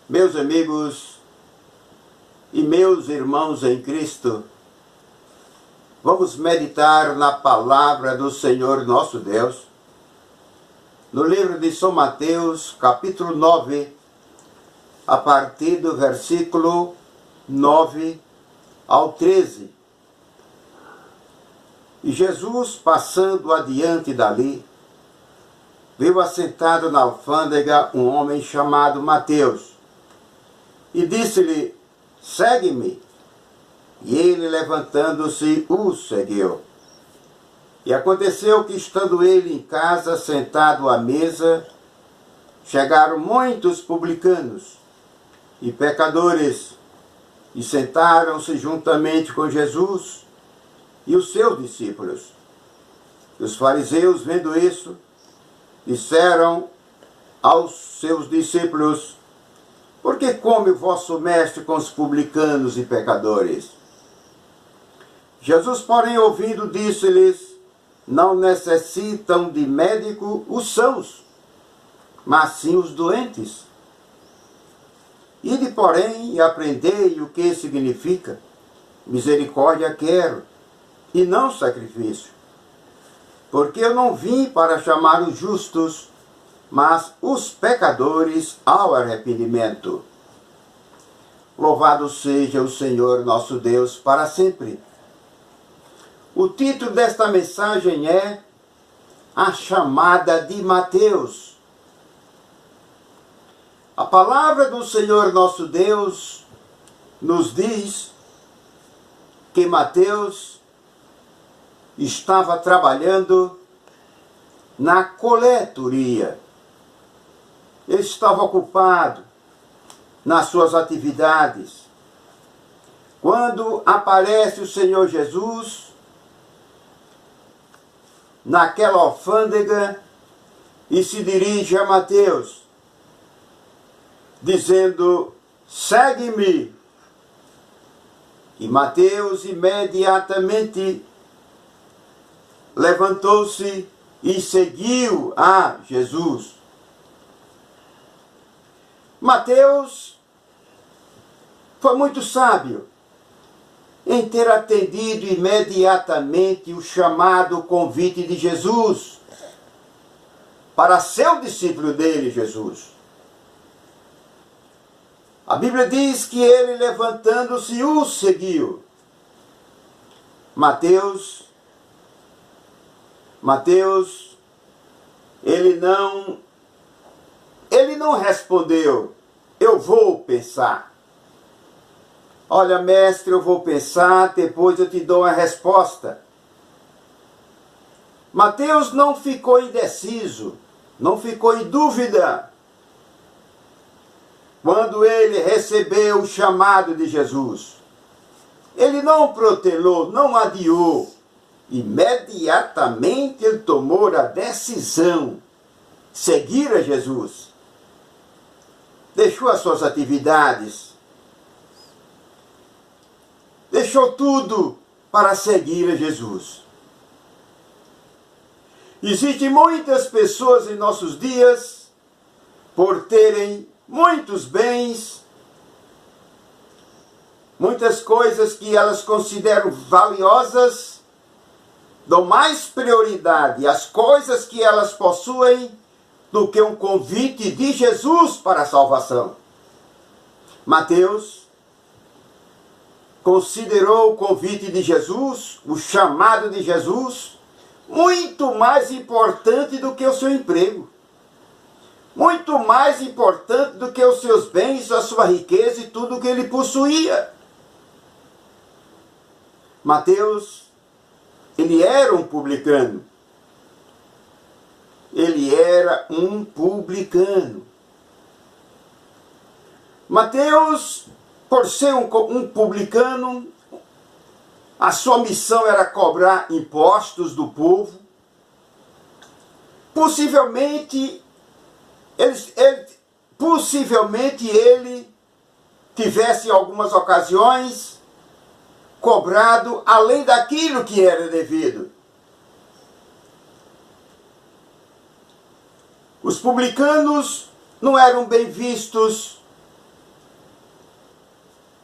Meus amigos e meus irmãos em Cristo, vamos meditar na palavra do Senhor nosso Deus, no livro de São Mateus, capítulo 9, a partir do versículo 9 ao 13. E Jesus, passando adiante dali, viu assentado na alfândega um homem chamado Mateus, e disse-lhe: segue-me. E ele, levantando-se, o seguiu. E aconteceu que, estando ele em casa, sentado à mesa, chegaram muitos publicanos e pecadores, e sentaram-se juntamente com Jesus e os seus discípulos. E os fariseus, vendo isso, disseram aos seus discípulos: por que come o vosso mestre com os publicanos e pecadores? Jesus, porém, ouvindo, disse-lhes: não necessitam de médico os sãos, mas sim os doentes. Ide, porém, e aprendei o que significa: misericórdia quero, e não sacrifício. Porque eu não vim para chamar os justos, mas os pecadores ao arrependimento. Louvado seja o Senhor nosso Deus para sempre. O título desta mensagem é A Chamada de Mateus. A palavra do Senhor nosso Deus nos diz que Mateus estava trabalhando na coletoria. Ele estava ocupado nas suas atividades, quando aparece o Senhor Jesus naquela alfândega e se dirige a Mateus, dizendo: segue-me. E Mateus imediatamente levantou-se e seguiu a Jesus. Mateus foi muito sábio em ter atendido imediatamente o chamado convite de Jesus para ser o discípulo dele, Jesus. A Bíblia diz que ele, levantando-se, o seguiu. Mateus, ele não respondeu: eu vou pensar. Olha, mestre, eu vou pensar, depois eu te dou a resposta. Mateus não ficou indeciso, não ficou em dúvida quando ele recebeu o chamado de Jesus. Ele não protelou, não adiou. Imediatamente ele tomou a decisão: seguir a Jesus. Deixou as suas atividades, deixou tudo para seguir a Jesus. Existem muitas pessoas em nossos dias, por terem muitos bens, muitas coisas que elas consideram valiosas, dão mais prioridade às coisas que elas possuem do que um convite de Jesus para a salvação. Mateus considerou o convite de Jesus, o chamado de Jesus, muito mais importante do que o seu emprego, muito mais importante do que os seus bens, a sua riqueza e tudo o que ele possuía. Mateus, ele era um publicano. Ele era um publicano. Mateus, por ser um publicano, a sua missão era cobrar impostos do povo. Possivelmente ele tivesse em algumas ocasiões cobrado além daquilo que era devido. Os publicanos não eram bem vistos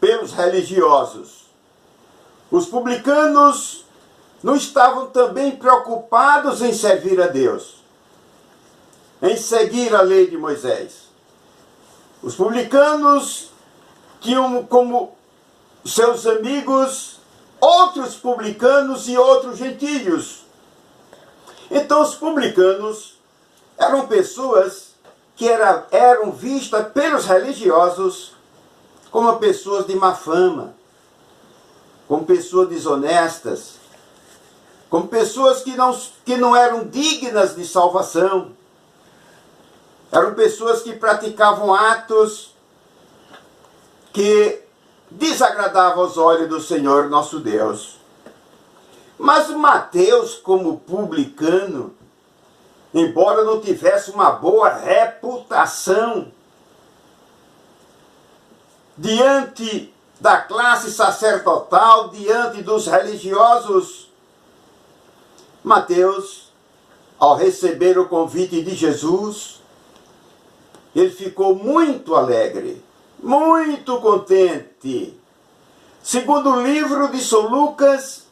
pelos religiosos. Os publicanos não estavam também preocupados em servir a Deus, em seguir a lei de Moisés. Os publicanos tinham como seus amigos outros publicanos e outros gentios. Então os publicanos eram pessoas que eram vistas pelos religiosos como pessoas de má fama, como pessoas desonestas, como pessoas que não eram dignas de salvação. Eram pessoas que praticavam atos que desagradavam aos olhos do Senhor nosso Deus. Mas Mateus, como publicano, embora não tivesse uma boa reputação diante da classe sacerdotal, diante dos religiosos, Mateus, ao receber o convite de Jesus, ele ficou muito alegre, muito contente. Segundo o livro de São Lucas,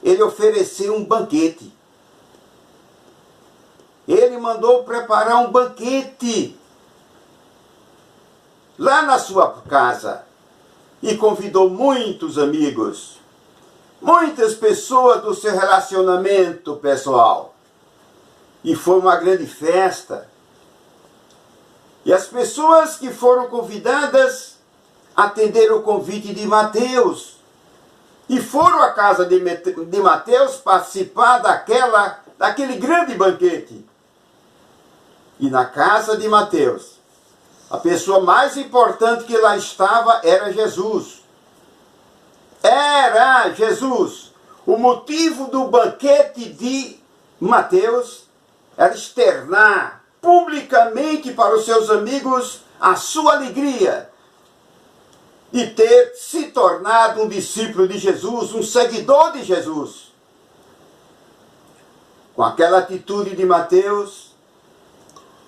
ele ofereceu um banquete. Ele mandou preparar um banquete lá na sua casa e convidou muitos amigos, muitas pessoas do seu relacionamento pessoal. E foi uma grande festa. E as pessoas que foram convidadas atenderam o convite de Mateus e foram à casa de Mateus participar daquele grande banquete. E na casa de Mateus, a pessoa mais importante que lá estava era Jesus. Era Jesus. O motivo do banquete de Mateus era externar publicamente para os seus amigos a sua alegria de ter se tornado um discípulo de Jesus, um seguidor de Jesus. Com aquela atitude de Mateus,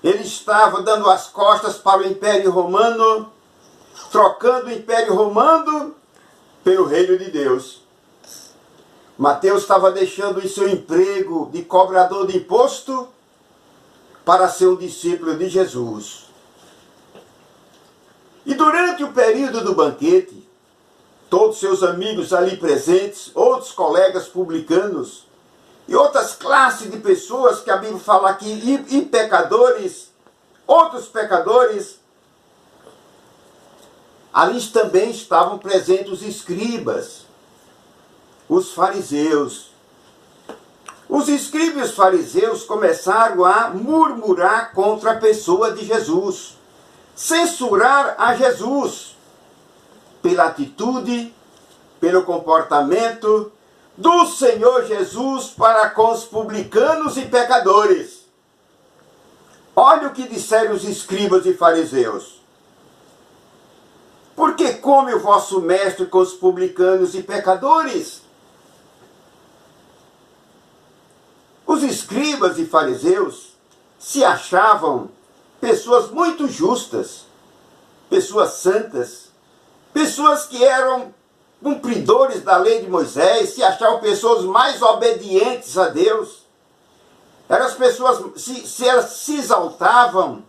ele estava dando as costas para o Império Romano, trocando o Império Romano pelo reino de Deus. Mateus estava deixando o seu emprego de cobrador de imposto para ser um discípulo de Jesus. E durante o período do banquete, todos seus amigos ali presentes, outros colegas publicanos e outras classes de pessoas que a Bíblia fala aqui, e pecadores, outros pecadores, ali também estavam presentes os escribas, os fariseus. Os escribas e os fariseus começaram a murmurar contra a pessoa de Jesus, censurar a Jesus pela atitude, pelo comportamento do Senhor Jesus para com os publicanos e pecadores. Olha o que disseram os escribas e fariseus. Por que come o vosso mestre com os publicanos e pecadores? Os escribas e fariseus se achavam pessoas muito justas, pessoas santas, pessoas que eram cumpridores da lei de Moisés, se achavam pessoas mais obedientes a Deus. Eram as pessoas, elas se exaltavam,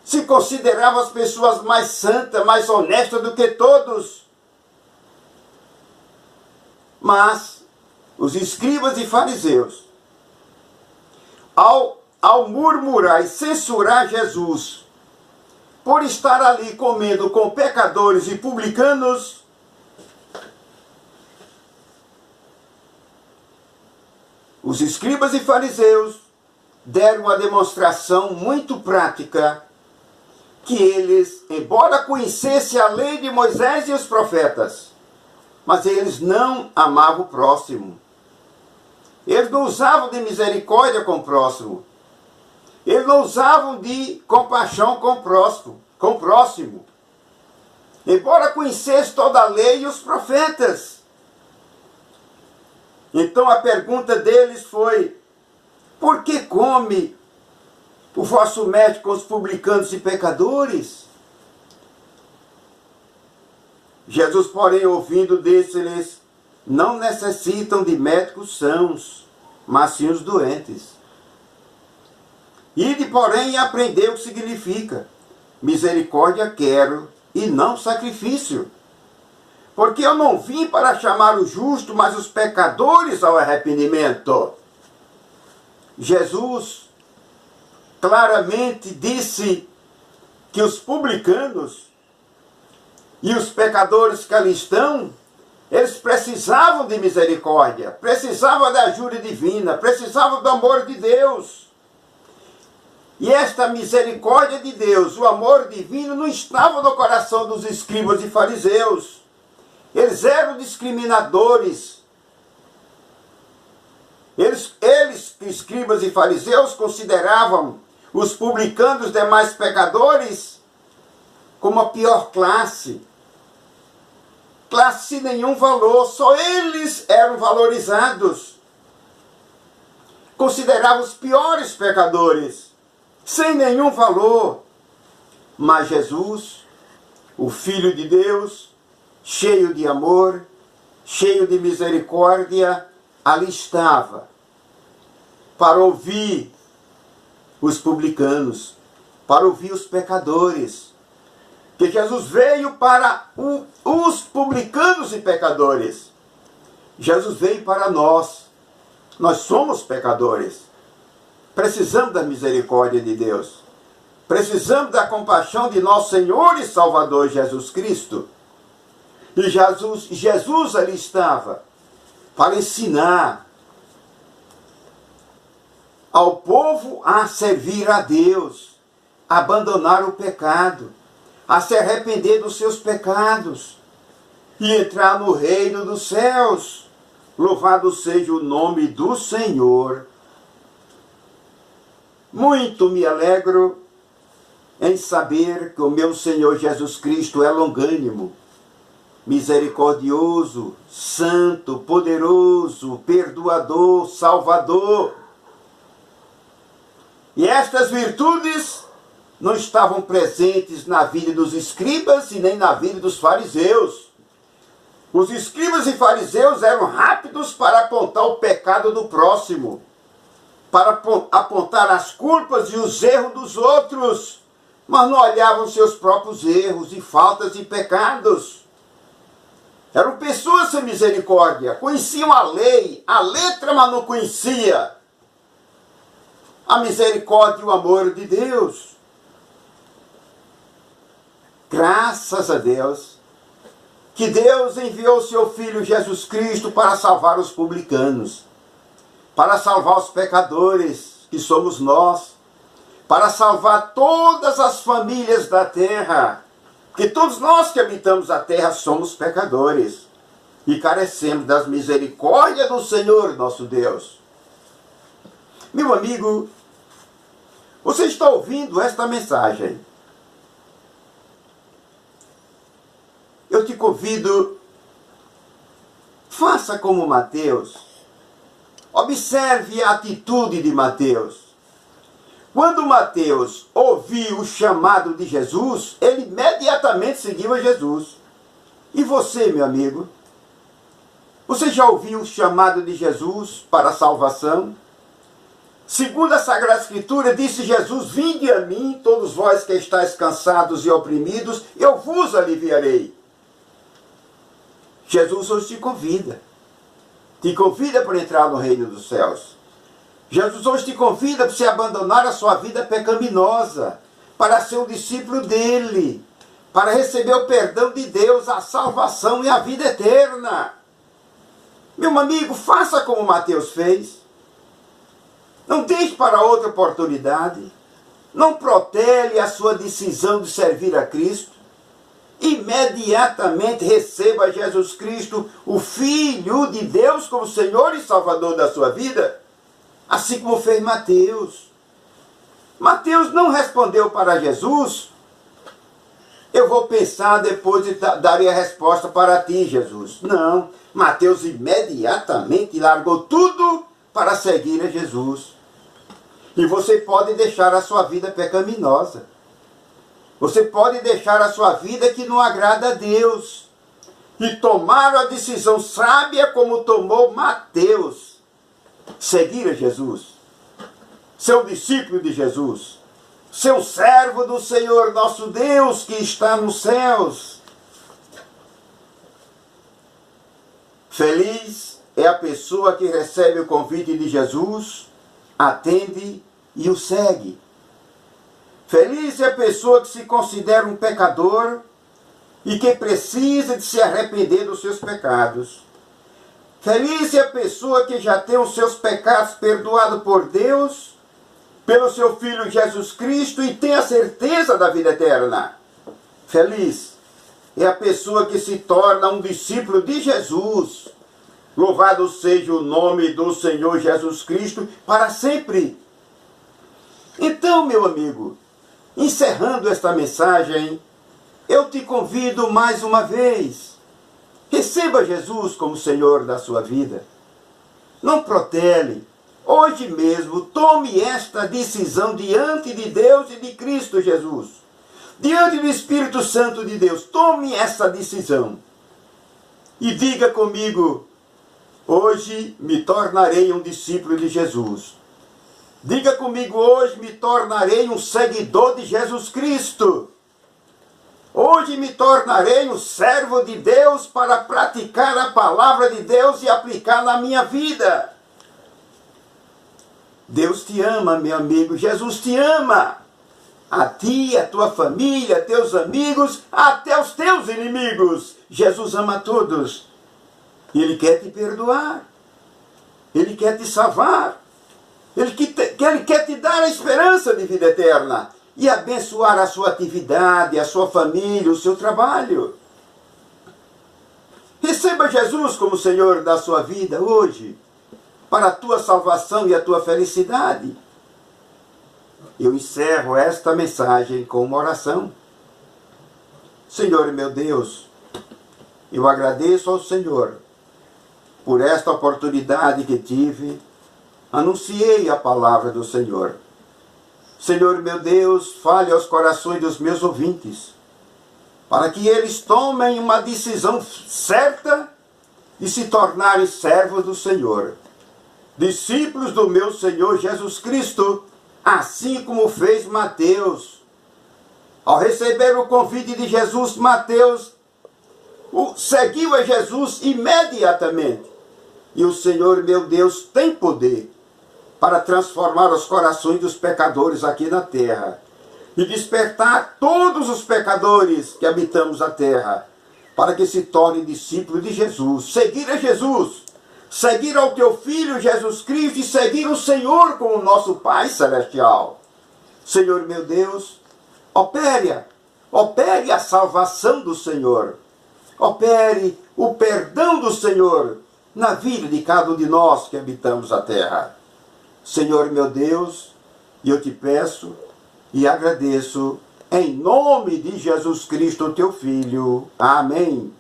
se consideravam as pessoas mais santas, mais honestas do que todos. Mas os escribas e fariseus, ao murmurar e censurar Jesus por estar ali comendo com pecadores e publicanos, os escribas e fariseus deram uma demonstração muito prática que eles, embora conhecessem a lei de Moisés e os profetas, mas eles não amavam o próximo. Eles não usavam de misericórdia com o próximo. Eles não usavam de compaixão com o próximo. Embora conhecessem toda a lei e os profetas. Então a pergunta deles foi: por que come o vosso mestre com os publicanos e pecadores? Jesus, porém, ouvindo, disse-lhes: não necessitam de médicos sãos, mas sim os doentes. Ide, porém, e aprendei o que significa: misericórdia quero, e não sacrifício. Porque eu não vim para chamar o justo, mas os pecadores ao arrependimento. Jesus claramente disse que os publicanos e os pecadores que ali estão, eles precisavam de misericórdia, precisavam da ajuda divina, precisavam do amor de Deus. E esta misericórdia de Deus, o amor divino, não estava no coração dos escribas e fariseus. Eles eram discriminadores. Eles, escribas e fariseus, consideravam os publicanos e os demais pecadores como a pior classe. Classe sem nenhum valor, só eles eram valorizados. Consideravam os piores pecadores, sem nenhum valor. Mas Jesus, o Filho de Deus, cheio de amor, cheio de misericórdia, ali estava, para ouvir os publicanos, para ouvir os pecadores. Que Jesus veio para os publicanos e pecadores. Jesus veio para nós. Nós somos pecadores. Precisamos da misericórdia de Deus. Precisamos da compaixão de nosso Senhor e Salvador Jesus Cristo. E Jesus ali estava para ensinar ao povo a servir a Deus, a abandonar o pecado, a se arrepender dos seus pecados e entrar no reino dos céus. Louvado seja o nome do Senhor. Muito me alegro em saber que o meu Senhor Jesus Cristo é longânimo, misericordioso, santo, poderoso, perdoador, salvador. E estas virtudes não estavam presentes na vida dos escribas e nem na vida dos fariseus. Os escribas e fariseus eram rápidos para apontar o pecado do próximo, para apontar as culpas e os erros dos outros, mas não olhavam seus próprios erros e faltas e pecados. Eram pessoas sem misericórdia, conheciam a lei, a letra, mas não conhecia a misericórdia e o amor de Deus. Graças a Deus, que Deus enviou seu Filho Jesus Cristo para salvar os publicanos, para salvar os pecadores, que somos nós, para salvar todas as famílias da terra, porque todos nós que habitamos a terra somos pecadores e carecemos das misericórdias do Senhor nosso Deus. Meu amigo, você está ouvindo esta mensagem? Eu te convido, faça como Mateus. Observe a atitude de Mateus. Quando Mateus ouviu o chamado de Jesus, ele imediatamente seguiu a Jesus. E você, meu amigo? Você já ouviu o chamado de Jesus para a salvação? Segundo a Sagrada Escritura, disse Jesus: vinde a mim, todos vós que estáis cansados e oprimidos, eu vos aliviarei. Jesus hoje te convida para entrar no reino dos céus. Jesus hoje te convida para você abandonar a sua vida pecaminosa, para ser um discípulo dele, para receber o perdão de Deus, a salvação e a vida eterna. Meu amigo, faça como Mateus fez. Não deixe para outra oportunidade. Não protele a sua decisão de servir a Cristo. Imediatamente receba Jesus Cristo, o Filho de Deus, como Senhor e Salvador da sua vida, assim como fez Mateus. Mateus não respondeu para Jesus: eu vou pensar, depois darei a resposta para ti, Jesus. Não, Mateus imediatamente largou tudo para seguir a Jesus. E você pode deixar a sua vida pecaminosa. Você pode deixar a sua vida que não agrada a Deus. e tomaram a decisão sábia como tomou Mateus. Seguir a Jesus, ser um discípulo de Jesus, ser um servo do Senhor nosso Deus que está nos céus. Feliz é a pessoa que recebe o convite de Jesus, atende e o segue. Feliz é a pessoa que se considera um pecador e que precisa de se arrepender dos seus pecados. Feliz é a pessoa que já tem os seus pecados perdoados por Deus, pelo seu Filho Jesus Cristo, e tem a certeza da vida eterna. Feliz é a pessoa que se torna um discípulo de Jesus. Louvado seja o nome do Senhor Jesus Cristo para sempre. Então, meu amigo, encerrando esta mensagem, eu te convido mais uma vez. Receba Jesus como Senhor da sua vida. Não protele. Hoje mesmo, tome esta decisão diante de Deus e de Cristo Jesus. Diante do Espírito Santo de Deus, tome essa decisão. E diga comigo, hoje me tornarei um discípulo de Jesus. Diga comigo, hoje me tornarei um seguidor de Jesus Cristo. Hoje me tornarei um servo de Deus para praticar a palavra de Deus e aplicar na minha vida. Deus te ama, meu amigo. Jesus te ama. A ti, a tua família, teus amigos, até os teus inimigos. Jesus ama a todos. Ele quer te perdoar. Ele quer te salvar. Ele quer te dar a esperança de vida eterna e abençoar a sua atividade, a sua família, o seu trabalho. Receba Jesus como Senhor da sua vida hoje, para a tua salvação e a tua felicidade. Eu encerro esta mensagem com uma oração. Senhor meu Deus, eu agradeço ao Senhor por esta oportunidade que tive. Anunciei a palavra do Senhor. Senhor meu Deus, fale aos corações dos meus ouvintes, para que eles tomem uma decisão certa de se tornarem servos do Senhor, discípulos do meu Senhor Jesus Cristo, assim como fez Mateus. Ao receber o convite de Jesus, Mateus seguiu a Jesus imediatamente. E o Senhor meu Deus tem poder para transformar os corações dos pecadores aqui na terra e despertar todos os pecadores que habitamos a terra para que se tornem discípulos de Jesus. Seguir a Jesus, seguir ao teu Filho Jesus Cristo e seguir o Senhor como nosso Pai Celestial. Senhor meu Deus, opere a salvação do Senhor, opere o perdão do Senhor na vida de cada um de nós que habitamos a terra. Senhor meu Deus, eu te peço e agradeço em nome de Jesus Cristo, teu Filho. Amém.